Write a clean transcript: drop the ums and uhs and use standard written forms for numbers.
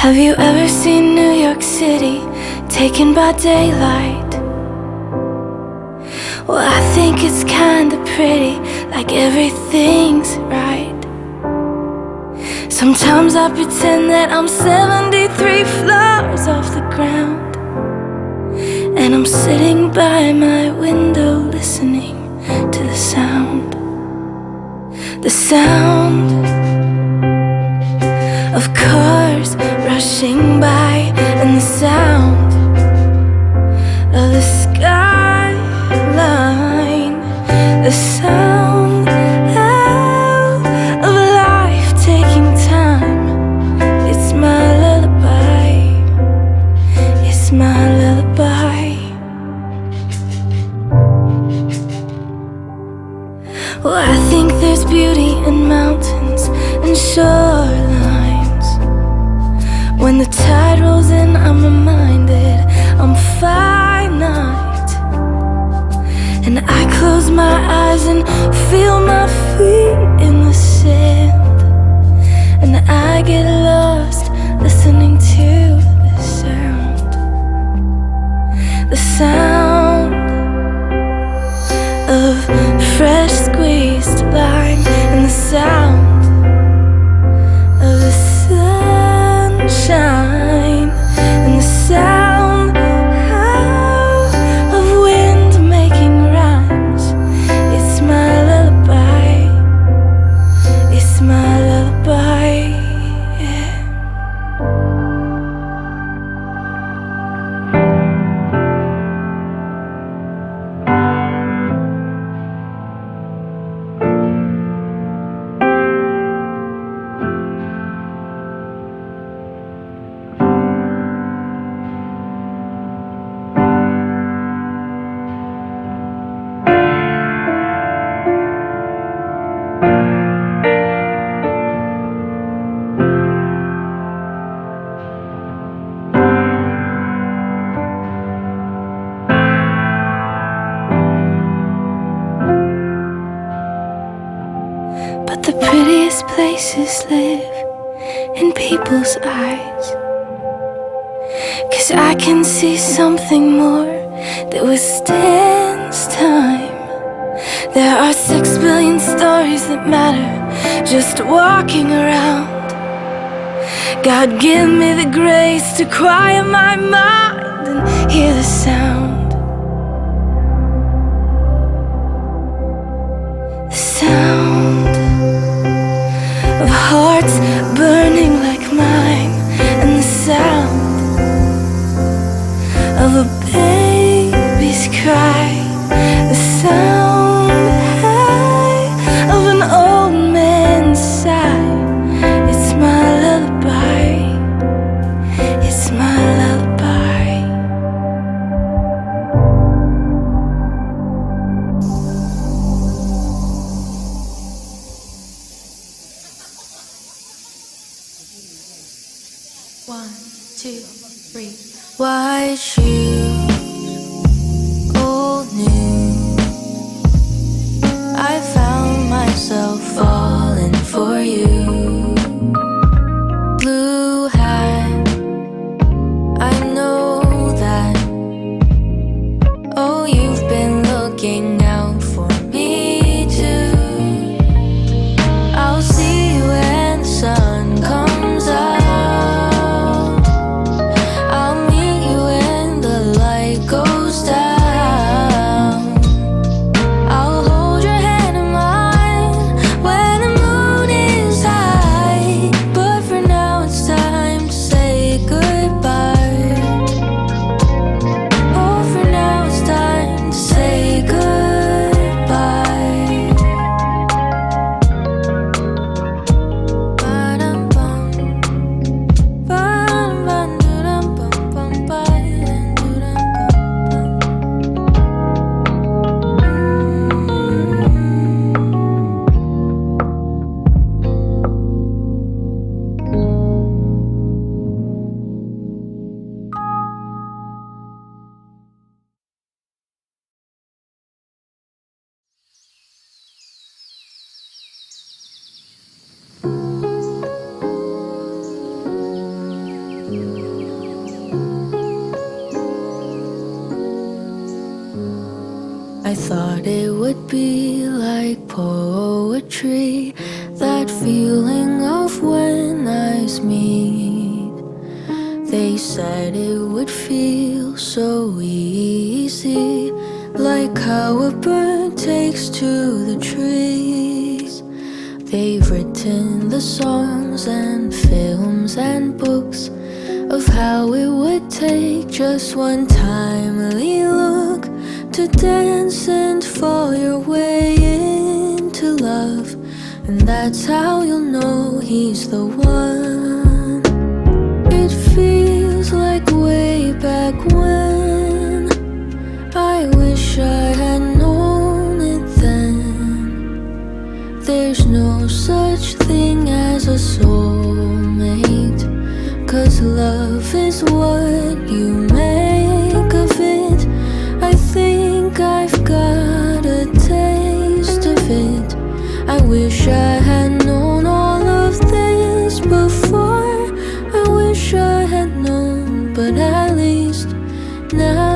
Have you ever seen New York City taken by daylight? Well, I think it's kinda pretty, like everything's right. Sometimes I pretend that I'm 73 floors off the ground, and I'm sitting by my window listening to the sound of cars rushing by, and the sound of the skyline, the sound of life taking time. It's my lullaby, it's my lullaby. Well, I think there's beauty in mountains and shorelines. When the tide rolls in, I'm reminded I'm finite, and I close my eyes and feel my feet in the sand, and I get lost listening to the sound of fresh squeezed lime, and the sound of the sunshine, and the sound of wind making rhymes. It's my lullaby, it's my lullaby, yeah. But the prettiest places live in people's eyes, 'cause I can see something more that withstands time. There are 6 billion stories that matter just walking around. God, give me the grace to quiet my mind and hear the sound of hearts burning like mine, and the sound of a baby's cry, the sound of an old man's sigh. It's my lullaby, it's my lullaby. One, two, three. White shoes, old news. I found myself falling for you. Blue hat, I know that. Oh, you've been looking out for me too. I'll see you when the sun comes out. I'll meet you in the thought it would be like poetry, that feeling of when eyes meet. They said it would feel so easy, like how a bird takes to the trees. They've written the songs and films and books of how it would take just one timely look to dance and fall your way into love. And that's how you'll know he's the one. It feels like way back when. I wish I had known it then. There's no such thing as a soulmate, 'cause love is what you make of it. I think I've got a taste of it. I wish I had known all of this before. I wish I had known, but at least now